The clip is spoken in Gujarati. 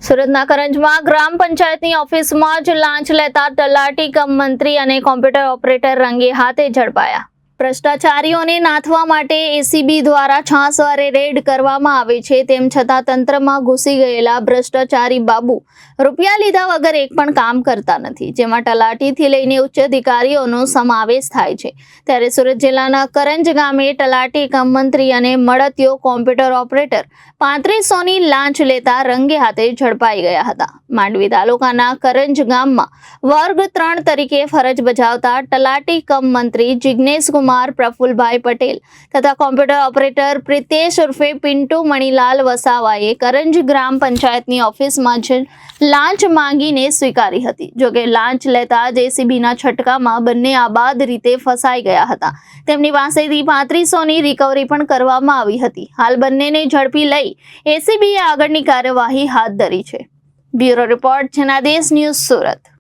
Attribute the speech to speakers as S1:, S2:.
S1: સુરતના કરંજમાં ગ્રામ પંચાયતની ઓફિસમાં જ લાંચ લેતા તલાટી કમ મંત્રી અને કોમ્પ્યુટર ઓપરેટર રંગે હાથે ઝડપાયા। ભ્રષ્ટાચારીઓને નાથવા માટે એસીબી દ્વારા છાસવારે રેડ કરવામાં આવે છે, તેમ છતાં તંત્રમાં ઘૂસી ગયેલા ભ્રષ્ટાચારી બાબુ રૂપિયા લીધા વગર એક પણ કામ કરતા નથી, જેમાં તલાટીથી લઈને ઉચ્ચ અધિકારીઓનો સમાવેશ થાય છે। ત્યારે સુરત જિલ્લાના કરંજ ગામે તલાટી કમ મંત્રી અને મળતિયો કોમ્પ્યુટર ઓપરેટર 3500ની લાંચ લેતા રંગે હાથે ઝડપાઈ ગયા હતા। માંડવી તાલુકાના કરંજ ગામમાં વર્ગ 3 તરીકે ફરજ બજાવતા તલાટી કમ મંત્રી જિગ્નેશ કુમાર પ્રફુલભાઈ પટેલ તથા કોમ્પ્યુટર ઓપરેટર પ્રિતેશ ઉર્ફે પિન્ટુ મણીલાલ વસાવાએ કરંજ ગ્રામ પંચાયતની ઓફિસમાં જ લાંચ માંગીને સ્વીકારી હતી। જોકે લાંચ લેતા જેસીબીના છટકામાં બંને આબાદ રીતે ફસાઈ ગયા હતા। તેમની પાસેથી 3500ની રિકવરી પણ કરવામાં આવી હતી। હાલ બંનેને ઝડપી લઈ એસીબીએ આગળની કાર્યવાહી હાથ ધરી છે। Bureau report Janadesh news Surat.